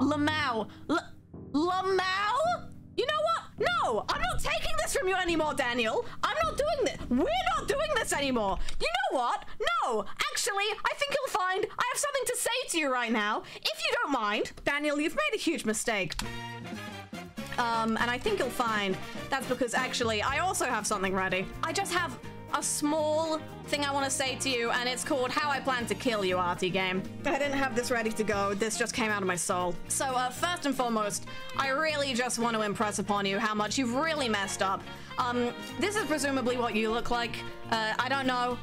Lamau. Lamau? You know what? No, I'm not taking this from you anymore, Daniel. I'm not doing this. We're not doing this anymore. You know what? No, actually, I think you'll find I have something to say to you right now. If you don't mind, Daniel, you've made a huge mistake. And I think you'll find that's because actually I also have something ready. I just have a small thing I want to say to you, and it's called How I Plan to Kill You, RTGame. I didn't have this ready to go. This just came out of my soul. So first and foremost, I really just want to impress upon you how much you've really messed up. This is presumably what you look like. I don't know.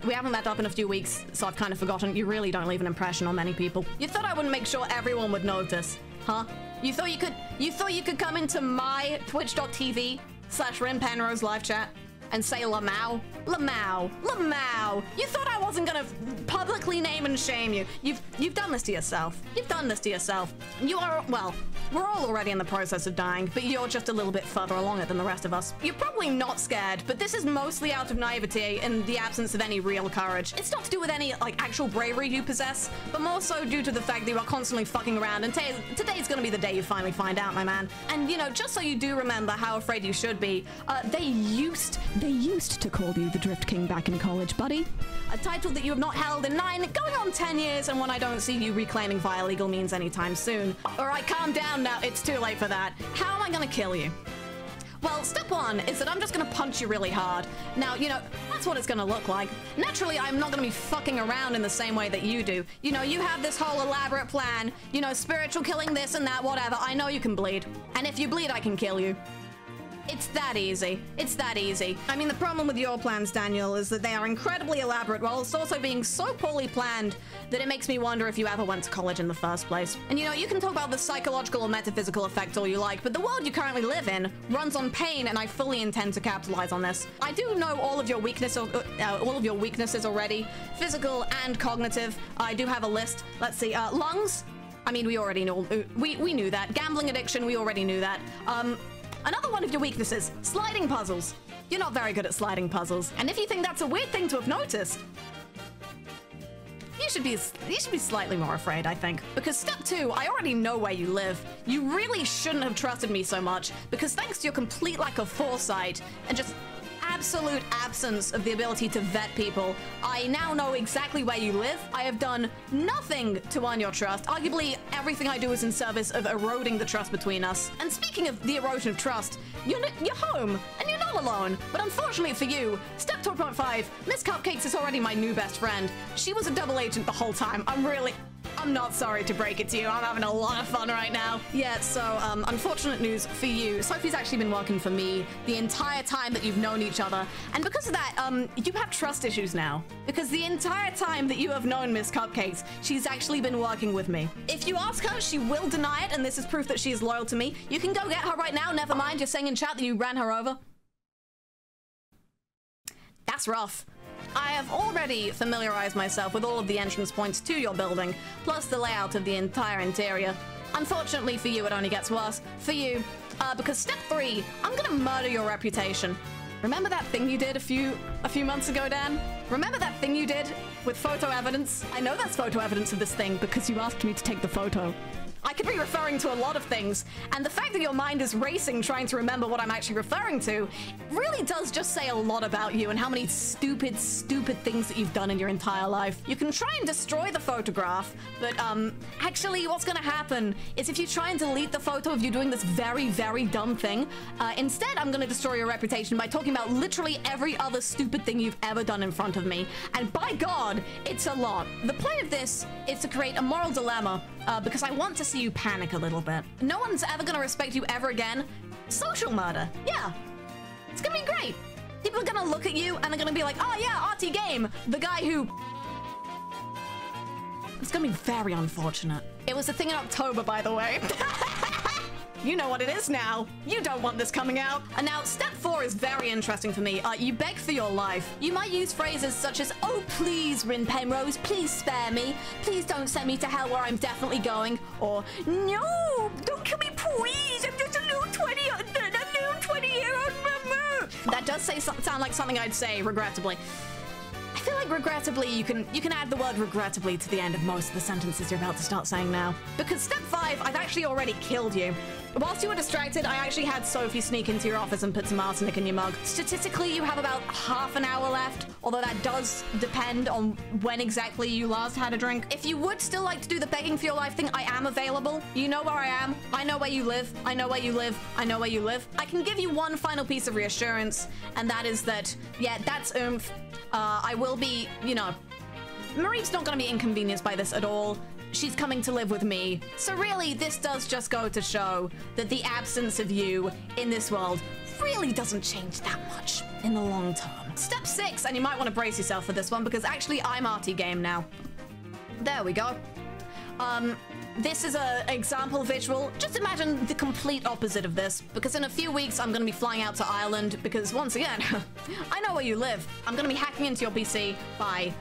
We haven't met up in a few weeks, so I've kind of forgotten. You really don't leave an impression on many people. You thought I wouldn't make sure everyone would notice, huh? You thought you could come into my twitch.tv/Rin Penrose live chat and say Lamau? Lamau. Lamau. You thought I wasn't gonna publicly name and shame you. You've done this to yourself. You've done this to yourself. You are, well, we're all already in the process of dying, but you're just a little bit further along it than the rest of us. You're probably not scared, but this is mostly out of naivety in the absence of any real courage. It's not to do with any, like, actual bravery you possess, but more so due to the fact that you are constantly fucking around, and today's gonna be the day you finally find out, my man. And, you know, just so you do remember how afraid you should be, they used to call you the Drift King back in college, buddy. A title that you have not held in 9, going on 10 years, and one I don't see you reclaiming via legal means anytime soon. Alright, calm down now, it's too late for that. How am I gonna kill you? Well, step one is that I'm just gonna punch you really hard. Now, you know, that's what it's gonna look like. Naturally, I'm not gonna be fucking around in the same way that you do. You know, you have this whole elaborate plan, you know, spiritual killing this and that, whatever. I know you can bleed. And if you bleed, I can kill you. It's that easy. It's that easy. I mean, the problem with your plans, Daniel, is that they are incredibly elaborate while it's also being so poorly planned that it makes me wonder if you ever went to college in the first place. And you know, you can talk about the psychological or metaphysical effect all you like, but the world you currently live in runs on pain, and I fully intend to capitalize on this. I do know all of your weaknesses already, physical and cognitive. I do have a list. Let's see, lungs. I mean, we already know. We knew that. Gambling addiction. We already knew that. Another one of your weaknesses, sliding puzzles. You're not very good at sliding puzzles. And if you think that's a weird thing to have noticed, you should be slightly more afraid, I think. Because step 2, I already know where you live. You really shouldn't have trusted me so much, because thanks to your complete lack of foresight and just absolute absence of the ability to vet people, I now know exactly where you live. I have done nothing to earn your trust. Arguably, everything I do is in service of eroding the trust between us. And speaking of the erosion of trust, you're home, and you're not alone. But unfortunately for you, step 2.5, Miss Cupcakes is already my new best friend. She was a double agent the whole time. I'm not sorry to break it to you. I'm having a lot of fun right now. Yeah, so, unfortunate news for you. Sophie's actually been working for me the entire time that you've known each other. And because of that, you have trust issues now. Because the entire time that you have known Miss Cupcakes, she's actually been working with me. If you ask her, she will deny it, and this is proof that she is loyal to me. You can go get her right now. Never mind, you're saying in chat that you ran her over. That's rough. I have already familiarized myself with all of the entrance points to your building, plus the layout of the entire interior. Unfortunately for you, it only gets worse. For you, because step 3, I'm gonna murder your reputation. Remember that thing you did a few months ago, Dan? Remember that thing you did with photo evidence? I know that's photo evidence of this thing because you asked me to take the photo. I could be referring to a lot of things, and the fact that your mind is racing trying to remember what I'm actually referring to really does just say a lot about you and how many stupid things that you've done in your entire life. You can try and destroy the photograph, but actually what's gonna happen is if you try and delete the photo of you doing this very, very dumb thing, instead I'm gonna destroy your reputation by talking about literally every other stupid thing you've ever done in front of me, and by God, it's a lot. The point of this is to create a moral dilemma, because I want to see you panic a little bit. No one's ever gonna respect you ever again. Social murder. Yeah. It's gonna be great. People are gonna look at you and they're gonna be like, oh yeah, RTGame, the guy who... It's gonna be very unfortunate. It was a thing in October, by the way. You know what it is now. You don't want this coming out. And now, step 4 is very interesting for me. You beg for your life. You might use phrases such as, oh, please, Rin Penrose, please spare me. Please don't send me to hell where I'm definitely going. Or, no, don't kill me, please. I'm just a little 20-year-old mama. That does sound like something I'd say, regrettably. I feel like regrettably, you can add the word regrettably to the end of most of the sentences you're about to start saying now. Because step 5, I've actually already killed you. Whilst you were distracted, I actually had Sophie sneak into your office and put some arsenic in your mug. Statistically, you have about half an hour left, although that does depend on when exactly you last had a drink. If you would still like to do the begging for your life thing, I am available. You know where I am. I know where you live. I know where you live. I know where you live. I can give you one final piece of reassurance, and that is that, yeah, that's oomph. I will be, you know, Marine's not going to be inconvenienced by this at all. She's coming to live with me. So really, this does just go to show that the absence of you in this world really doesn't change that much in the long term. Step 6, and you might want to brace yourself for this one because actually I'm RTGame now. There we go. This is an example visual. Just imagine the complete opposite of this, because in a few weeks I'm going to be flying out to Ireland because once again, I know where you live. I'm going to be hacking into your PC by...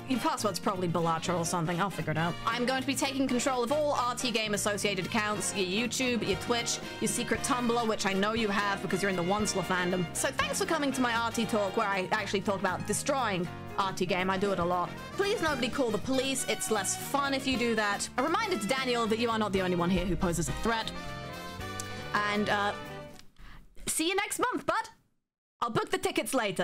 Your password's probably Bellatra or something. I'll figure it out. I'm going to be taking control of all RTGame associated accounts, your YouTube, your Twitch, your secret Tumblr, which I know you have because you're in the Onceler fandom. So thanks for coming to my RT talk where I actually talk about destroying RTGame. I do it a lot. Please nobody call the police. It's less fun if you do that. A reminder to Daniel that you are not the only one here who poses a threat. And see you next month, bud. I'll book the tickets later.